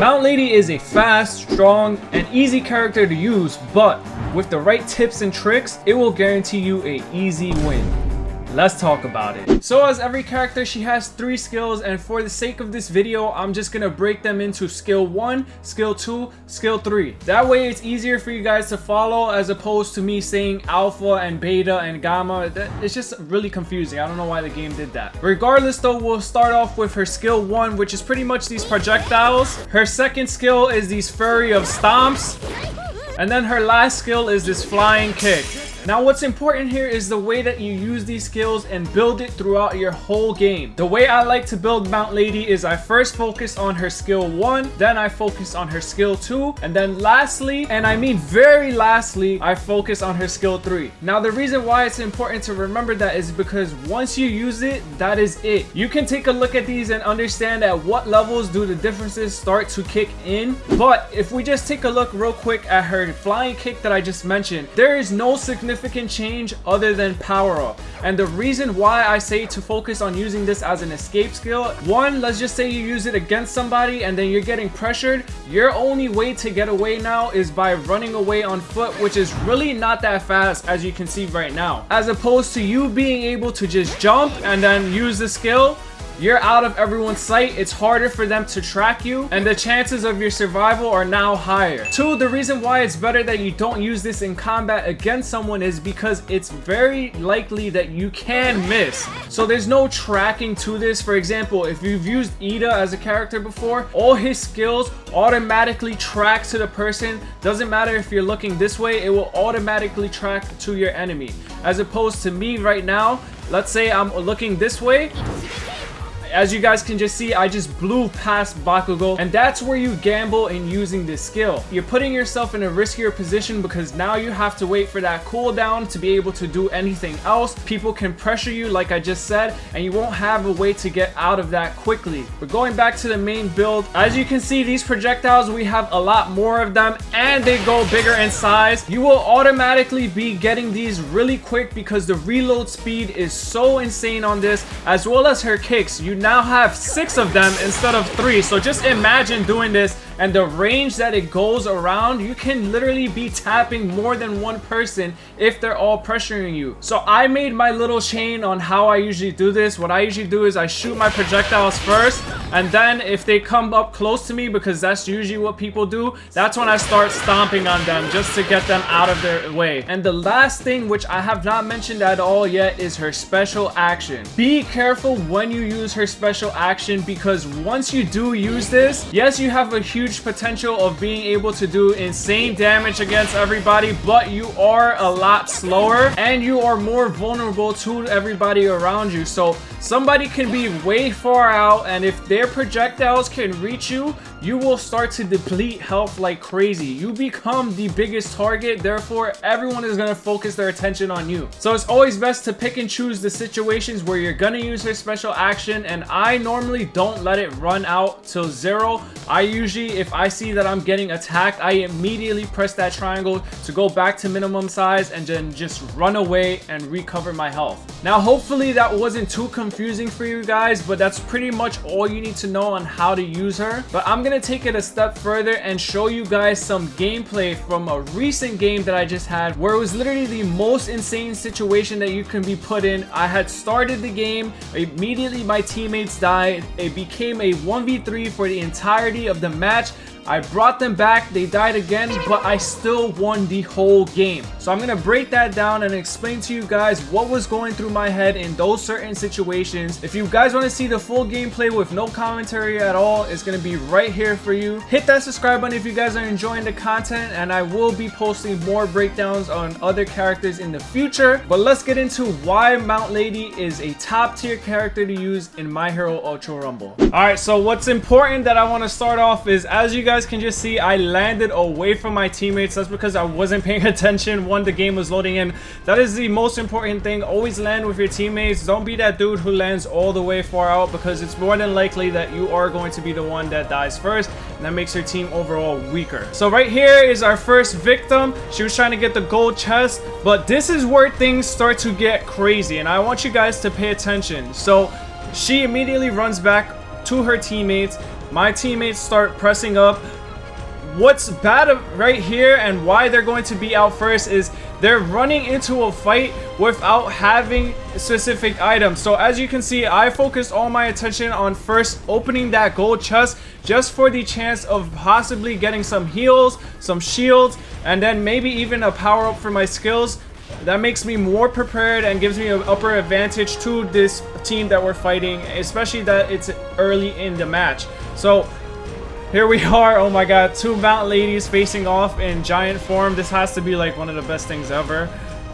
Mount Lady is a fast, strong, and easy character to use, but with the right tips and tricks, it will guarantee you an easy win. Let's talk about it. So as every character, she has 3 skills, and for the sake of this video, I'm just gonna break them into skill 1, skill 2, skill 3. That way it's easier for you guys to follow as opposed to me saying alpha and beta and gamma. It's just really confusing. I don't know why the game did that. Regardless though, we'll start off with her skill 1, which is pretty much these projectiles. Her second skill is these flurry of stomps. And then her last skill is this flying kick. Now what's important here is the way that you use these skills and build it throughout your whole game. The way I like to build Mount Lady is I first focus on her skill 1, then I focus on her skill 2, and then lastly, and I mean very lastly, I focus on her skill 3. Now the reason why it's important to remember that is because once you use it, that is it. You can take a look at these and understand at what levels do the differences start to kick in. But if we just take a look real quick at her flying kick that I just mentioned, there is no significant change other than power up. And the reason why I say to focus on using this as an escape skill, one, let's just say you use it against somebody and then you're getting pressured. Your only way to get away now is by running away on foot, which is really not that fast, as you can see right now, as opposed to you being able to just jump and then use the skill. You're out of everyone's sight, it's harder for them to track you, and the chances of your survival are now higher. 2, the reason why it's better that you don't use this in combat against someone is because it's very likely that you can miss. So there's no tracking to this. For example, if you've used Ida as a character before, all his skills automatically track to the person. Doesn't matter if you're looking this way, it will automatically track to your enemy. As opposed to me right now, let's say I'm looking this way. As you guys can just see, I just blew past Bakugo, and that's where you gamble in using this skill. You're putting yourself in a riskier position because now you have to wait for that cooldown to be able to do anything else. People can pressure you like I just said, and you won't have a way to get out of that quickly. But going back to the main build, as you can see, these projectiles, we have a lot more of them and they go bigger in size. You will automatically be getting these really quick because the reload speed is so insane on this, as well as her kicks. You now have 6 of them instead of 3. So just imagine doing this, and the range that it goes around, you can literally be tapping more than one person if they're all pressuring you. So I made my little chain on how I usually do this. What I usually do is I shoot my projectiles first, and then if they come up close to me, because that's usually what people do, that's when I start stomping on them just to get them out of their way. And the last thing, which I have not mentioned at all yet, is her special action. Be careful when you use her special action, because once you do use this, yes, you have a huge potential of being able to do insane damage against everybody, but you are a lot slower and you are more vulnerable to everybody around you. So somebody can be way far out, and if their projectiles can reach you, you will start to deplete health like crazy. You become the biggest target, therefore everyone is going to focus their attention on you. So it's always best to pick and choose the situations where you're going to use her special action, and I normally don't let it run out till 0. I usually, if I see that I'm getting attacked, I immediately press that triangle to go back to minimum size and then just run away and recover my health. Now hopefully that wasn't too confusing for you guys, but that's pretty much all you need to know on how to use her. But I'm gonna take it a step further and show you guys some gameplay from a recent game that I just had, where it was literally the most insane situation that you can be put in. I had started the game, immediately my teammates died. It became a 1v3 for the entirety of the match. I brought them back, they died again, but I still won the whole game. So I'm gonna break that down and explain to you guys what was going through my head in those certain situations. If you guys want to see the full gameplay with no commentary at all, it's gonna be right here for you. Hit that subscribe button if you guys are enjoying the content, and I will be posting more breakdowns on other characters in the future. But let's get into why Mount Lady is a top tier character to use in My Hero Ultra Rumble. Alright, so what's important that I want to start off is, as you guys can just see, I landed away from my teammates. That's because I wasn't paying attention when the game was loading in. That is the most important thing. Always land with your teammates. Don't be that dude who lands all the way far out, because it's more than likely that you are going to be the one that dies first, and that makes your team overall weaker. So right here is our first victim. She was trying to get the gold chest, but this is where things start to get crazy, and I want you guys to pay attention. So she immediately runs back to her teammates. my teammates start pressing up. What's bad right here and why they're going to be out first is they're running into a fight without having specific items. So as you can see, I focused all my attention on first opening that gold chest just for the chance of possibly getting some heals, some shields, and then maybe even a power up for my skills. That makes me more prepared and gives me an upper advantage to this team that we're fighting, especially that it's early in the match. So here we are. Oh my god, two mountain ladies facing off in giant form. This has to be like one of the best things ever.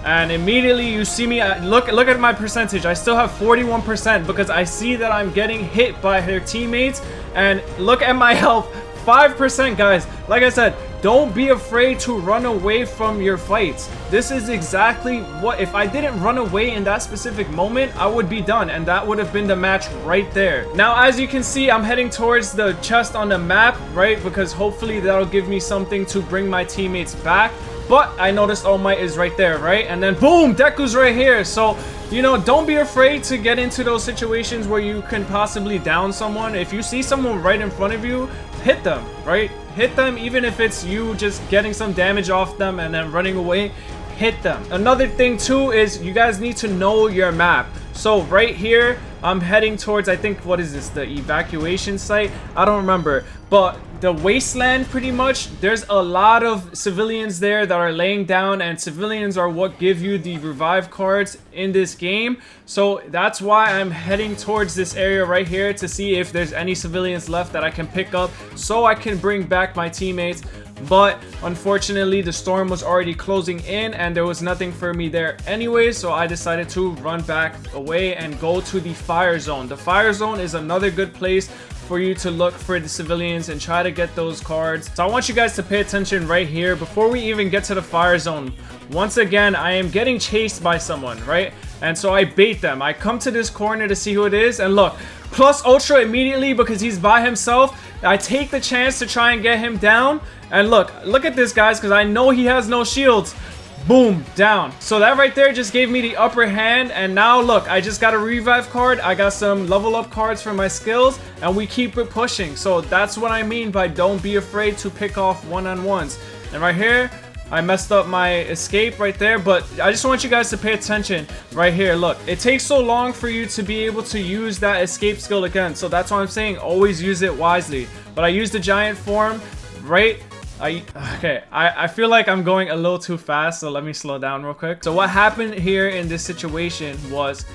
And immediately you see me, look at my percentage. I still have 41% because I see that I'm getting hit by their teammates. And look at my health, 5%, guys. Like I said, don't be afraid to run away from your fights. This is exactly what, if I didn't run away in that specific moment, I would be done, and that would have been the match right there. Now, as you can see, I'm heading towards the chest on the map, right? Because hopefully that'll give me something to bring my teammates back. But I noticed All Might is right there, right? And then boom, Deku's right here. So, you know, don't be afraid to get into those situations where you can possibly down someone. If you see someone right in front of you, hit them, right? Hit them, even if it's you just getting some damage off them and then running away. Hit them. Another thing too is you guys need to know your map. So right here, I'm heading towards, I think, what is this, the evacuation site? I don't remember, but the wasteland, pretty much. There's a lot of civilians there that are laying down, and civilians are what give you the revive cards in this game. So that's why I'm heading towards this area right here to see if there's any civilians left that I can pick up so I can bring back my teammates. But unfortunately, the storm was already closing in and there was nothing for me there anyway, so I decided to run back away and go to the fire zone. The fire zone is another good place for you to look for the civilians and try to get those cards. So I want you guys to pay attention right here before we even get to the fire zone. Once again, I am getting chased by someone, right? And so I bait them. I come to this corner to see who it is, and look, plus ultra immediately because he's by himself. I take the chance to try and get him down, and look at this, guys, because I know he has no shields. Boom, down. So that right there just gave me the upper hand, and now look, I just got a revive card. I got some level up cards for my skills, and we keep it pushing. So that's what I mean by don't be afraid to pick off one-on-ones. And right here, I messed up my escape right there, but I just want you guys to pay attention right here. Look, it takes so long for you to be able to use that escape skill again. So that's why I'm saying always use it wisely. But I used the giant form, right? I feel like I'm going a little too fast, so let me slow down real quick. So what happened here in this situation was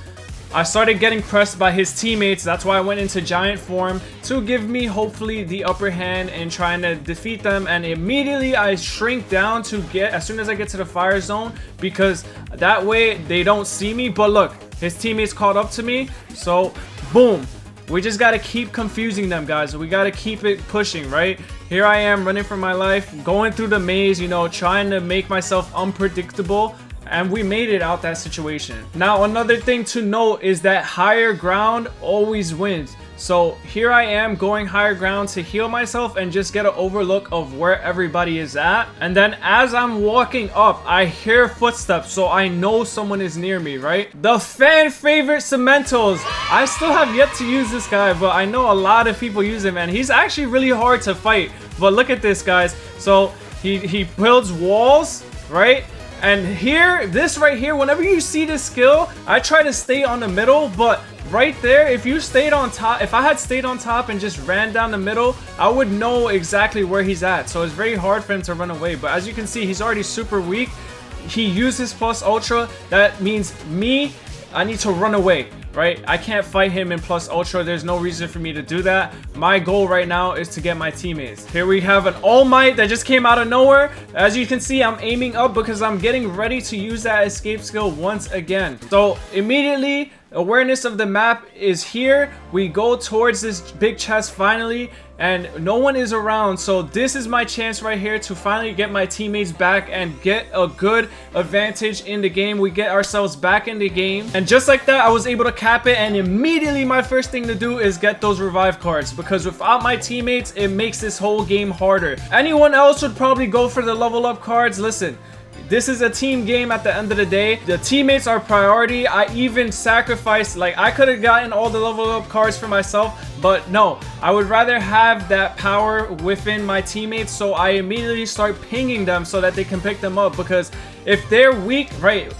I started getting pressed by his teammates. That's why I went into giant form to give me hopefully the upper hand in trying to defeat them. And immediately I shrink down to get, as soon as I get to the fire zone, because that way they don't see me. But look, his teammates caught up to me. So boom, we just got to keep confusing them, guys. We got to keep it pushing, right? Here I am running for my life, going through the maze, you know, trying to make myself unpredictable. And we made it out that situation. Now, another thing to note is that higher ground always wins. So here I am going higher ground to heal myself and just get an overlook of where everybody is at. And then as I'm walking up, I hear footsteps, so I know someone is near me, right? The fan favorite Cementos. I still have yet to use this guy, but I know a lot of people use him, and he's actually really hard to fight. But look at this, guys. So he builds walls, right? And here, this right here, whenever you see this skill, I try to stay on the middle, but right there, if you stayed on top, if I had stayed on top and just ran down the middle, I would know exactly where he's at. So it's very hard for him to run away. But as you can see, he's already super weak. He uses plus ultra. That means I need to run away, right? I can't fight him in plus ultra. There's no reason for me to do that. My goal right now is to get my teammates. Here we have an All Might that just came out of nowhere. As you can see, I'm aiming up because I'm getting ready to use that escape skill once again. So immediately, awareness of the map is here. We go towards this big chest finally, and no one is around. So this is my chance right here to finally get my teammates back and get a good advantage in the game. We get ourselves back in the game, and just like that, I was able to cap it. And immediately my first thing to do is get those revive cards, because without my teammates, it makes this whole game harder. Anyone else would probably go for the level up cards. Listen, this is a team game at the end of the day. The teammates are priority. I even sacrificed, like, I could have gotten all the level up cards for myself, but no, I would rather have that power within my teammates, so I immediately start pinging them so that they can pick them up. Because if they're weak, right,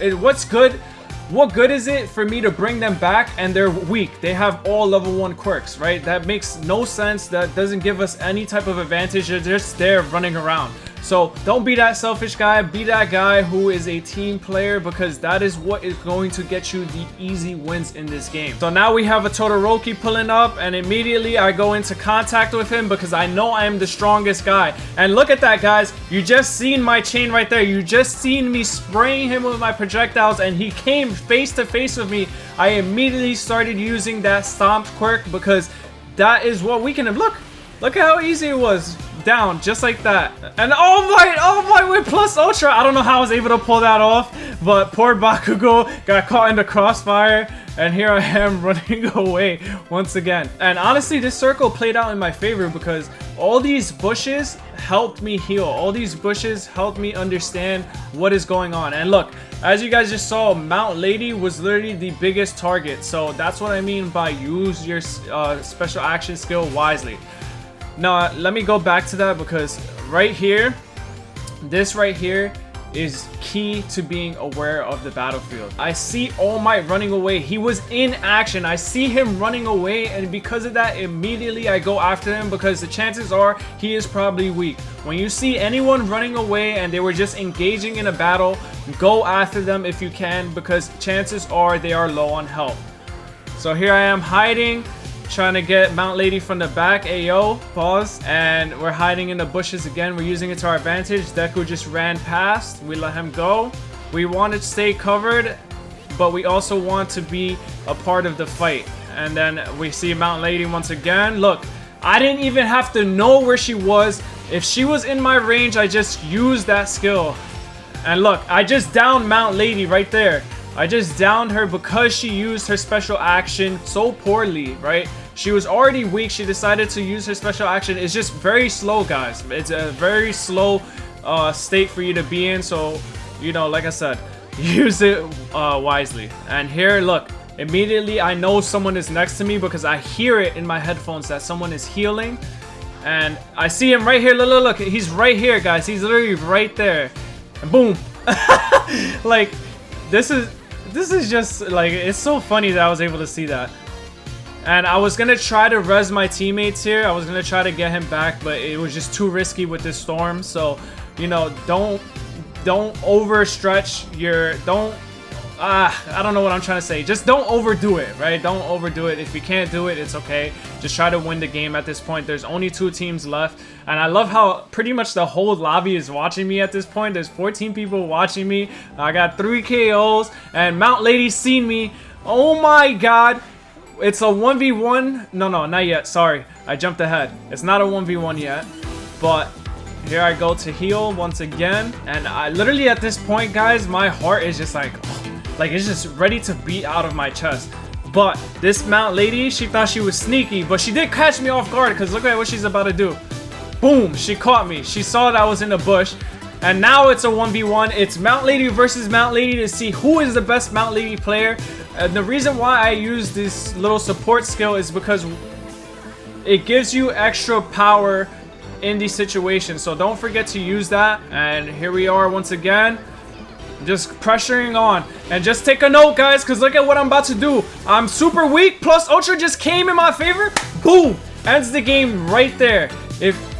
what good is it for me to bring them back and they're weak? They have all level 1 quirks, right? That makes no sense. That doesn't give us any type of advantage. They're just there running around. So don't be that selfish guy. Be that guy who is a team player, because that is what is going to get you the easy wins in this game. So now we have a Todoroki pulling up, and immediately I go into contact with him because I know I am the strongest guy. And look at that, guys. You just seen my chain right there. You just seen me spraying him with my projectiles, and he came face to face with me. I immediately started using that stomped quirk because that is what weakened him. Look at how easy it was. Down just like that. And oh my, with plus ultra, I don't know how I was able to pull that off, but poor Bakugo got caught in the crossfire, and here I am running away once again. And honestly, this circle played out in my favor because all these bushes helped me heal. All these bushes helped me understand what is going on. And look, as you guys just saw, Mount Lady was literally the biggest target. So that's what I mean by use your special action skill wisely. Now, let me go back to that, because right here, this right here is key to being aware of the battlefield. I see All Might running away. He was in action. I see him running away, and because of that, immediately I go after him because the chances are he is probably weak. When you see anyone running away and they were just engaging in a battle, go after them if you can, because chances are they are low on health. So here I am hiding, trying to get Mount Lady from the back. Ayo, pause. And we're hiding in the bushes again. We're using it to our advantage. Deku just ran past. We let him go. We want to stay covered, but we also want to be a part of the fight. And then we see Mount Lady once again. Look, I didn't even have to know where she was. If she was in my range, I just used that skill. And look, I just downed Mount Lady right there. I just downed her because she used her special action so poorly, right? She was already weak. She decided to use her special action. It's just very slow, guys. It's a very slow state for you to be in. So, you know, like I said, use it wisely. And here, look, immediately I know someone is next to me because I hear it in my headphones that someone is healing. And I see him right here. Look, he's right here, guys. He's literally right there. And boom. Like, this is just, like, it's so funny that I was able to see that. And I was gonna try to res my teammates here. I was gonna try to get him back, but it was just too risky with this storm. So, you know, don't overstretch your, I don't know what I'm trying to say. Just don't overdo it, right? Don't overdo it. If you can't do it, it's okay. Just try to win the game at this point. There's only 2 teams left. And I love how pretty much the whole lobby is watching me at this point. There's 14 people watching me. I got 3 KOs. And Mount Lady's seen me. Oh my god. It's a 1v1. No, not yet. Sorry. I jumped ahead. It's not a 1v1 yet. But here I go to heal once again. And I literally at this point, guys, my heart is just like it's just ready to beat out of my chest. But this Mount Lady, she thought she was sneaky, but she did catch me off guard because look at what she's about to do. Boom, she caught me. She saw that I was in the bush. And now it's a 1v1. It's Mount Lady versus Mount Lady to see who is the best Mount Lady player. And the reason why I use this little support skill is because it gives you extra power in these situations. So don't forget to use that. And here we are once again. Just pressuring on. And just take a note, guys, because look at what I'm about to do. I'm super weak. Plus Ultra just came in my favor. Boom. Ends the game right there.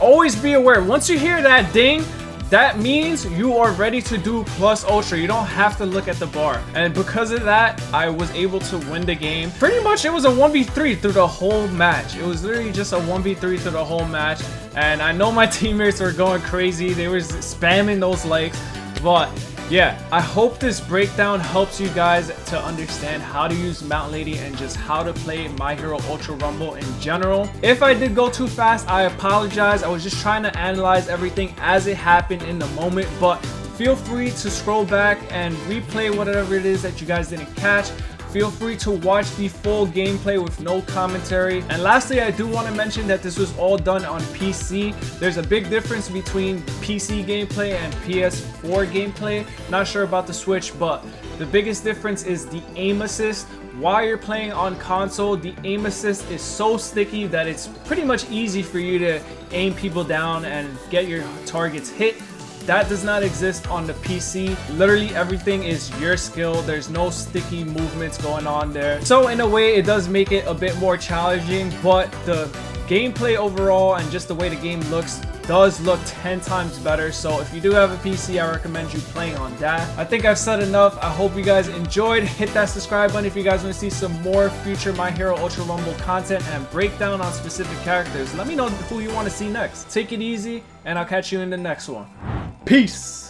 Always be aware. Once you hear that ding, that means you are ready to do plus ultra. You don't have to look at the bar. And because of that, I was able to win the game. Pretty much it was a 1v3 through the whole match. It was literally just a 1v3 through the whole match. And I know my teammates were going crazy. They were spamming those likes. But yeah, I hope this breakdown helps you guys to understand how to use Mount Lady and just how to play My Hero Ultra Rumble in general. If I did go too fast, I apologize. I was just trying to analyze everything as it happened in the moment, but feel free to scroll back and replay whatever it is that you guys didn't catch. feel free to watch the full gameplay with no commentary. And lastly, I do want to mention that this was all done on PC. There's a big difference between PC gameplay and PS4 gameplay. Not sure about the Switch, but the biggest difference is the aim assist. While you're playing on console, the aim assist is so sticky that it's pretty much easy for you to aim people down and get your targets hit. That does not exist on the PC. Literally everything is your skill. There's no sticky movements going on there. So in a way, it does make it a bit more challenging, but the gameplay overall and just the way the game looks does look 10 times better. So if you do have a PC, I recommend you playing on that. I think I've said enough. I hope you guys enjoyed. Hit that subscribe button if you guys want to see some more future My Hero Ultra Rumble content and breakdown on specific characters. Let me know who you want to see next. Take it easy, and I'll catch you in the next one. Peace!